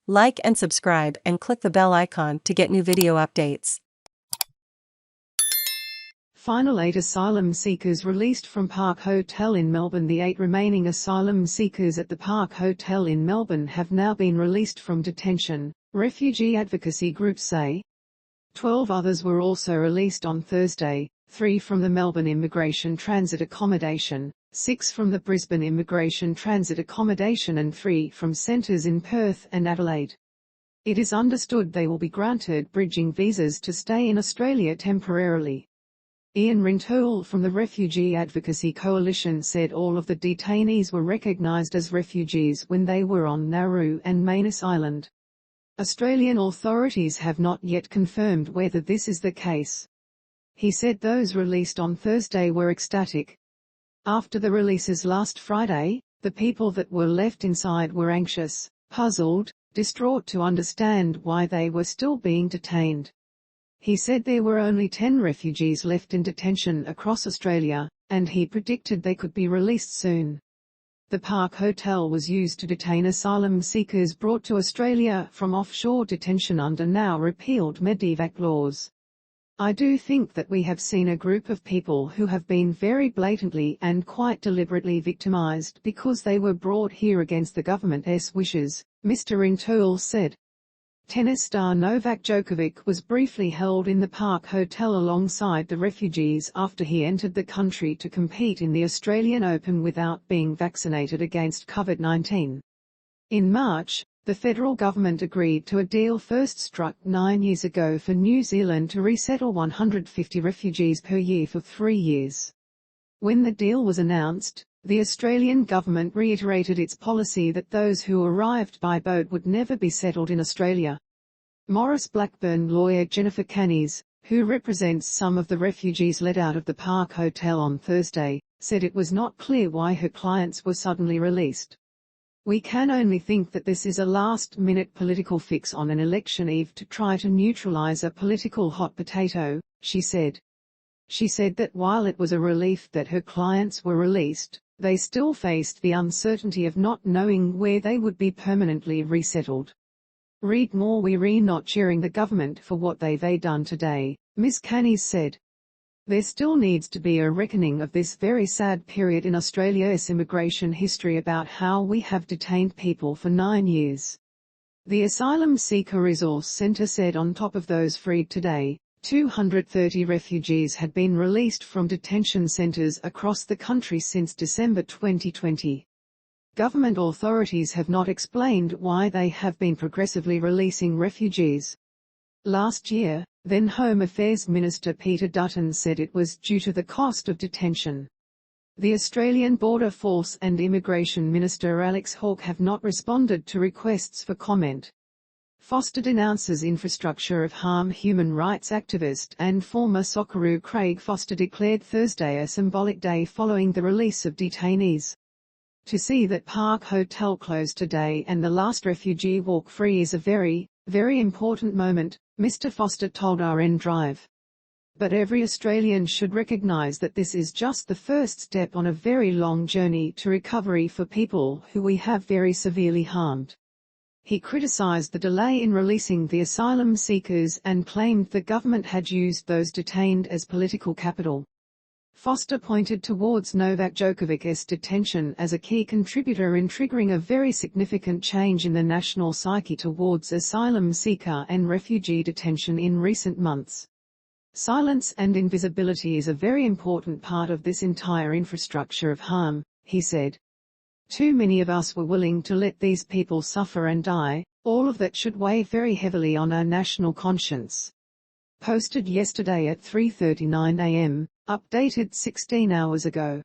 Like and subscribe and click the bell icon to get new video updates. Final 8 asylum seekers released from Park Hotel in Melbourne. The 8 remaining asylum seekers at the Park Hotel in Melbourne have now been released from detention, refugee advocacy groups say. 12 others were also released on Thursday, 3 from the Melbourne Immigration Transit Accommodation, 6 from the Brisbane Immigration Transit Accommodation and 3 from centres in Perth and Adelaide. It is understood they will be granted bridging visas to stay in Australia temporarily. Mr Rintoul from the Refugee Advocacy Coalition said all of the detainees were recognised as refugees when they were on Nauru and Manus Island. Australian authorities have not yet confirmed whether this is the case. He said those released on Thursday were ecstatic. After the releases last Friday, the people that were left inside were anxious, puzzled, distraught to understand why they were still being detained. He said there were only 10 refugees left in detention across Australia, and he predicted they could be released soon. The Park Hotel was used to detain asylum seekers brought to Australia from offshore detention under now repealed Medevac laws. I do think that we have seen a group of people who have been very blatantly and quite deliberately victimised because they were brought here against the government's wishes, Mr Rintoul said. Tennis star Novak Djokovic was briefly held in the Park Hotel alongside the refugees after he entered the country to compete in the Australian Open without being vaccinated against COVID-19. In March, the federal government agreed to a deal first struck 9 years ago for New Zealand to resettle 150 refugees per year for 3 years. When the deal was announced, the Australian government reiterated its policy that those who arrived by boat would never be settled in Australia. Maurice Blackburn lawyer Jennifer Kanis, who represents some of the refugees let out of the Park Hotel on Thursday, said it was not clear why her clients were suddenly released. We can only think that this is a last-minute political fix on an election eve to try to neutralise a political hot potato, she said. She said that while it was a relief that her clients were released, they still faced the uncertainty of not knowing where they would be permanently resettled. Read more. We're not cheering the government for what they've done today, Ms Kanis said. There still needs to be a reckoning of this very sad period in Australia's immigration history about how we have detained people for 9 years. The Asylum Seeker Resource Centre said on top of those freed today, 230 refugees had been released from detention centres across the country since December 2020. Government authorities have not explained why they have been progressively releasing refugees. Last year, then Home Affairs Minister Peter Dutton said it was due to the cost of detention. The Australian Border Force and Immigration Minister Hawke have not responded to requests for comment. Foster denounces infrastructure of harm. Human rights activist and former Socceroo Craig Foster declared Thursday a symbolic day following the release of detainees. To see that Park Hotel closed today and the last refugee walk free is a very, very important moment, Mr Foster told RN Drive. But every Australian should recognise that this is just the first step on a very long journey to recovery for people who we have very severely harmed. He criticised the delay in releasing the asylum seekers and claimed the government had used those detained as political capital. Foster pointed towards Novak Djokovic's detention as a key contributor in triggering a very significant change in the national psyche towards asylum seeker and refugee detention in recent months. Silence and invisibility is a very important part of this entire infrastructure of harm, he said. Too many of us were willing to let these people suffer and die, all of that should weigh very heavily on our national conscience. Posted yesterday at 3:39 a.m., updated 16 hours ago.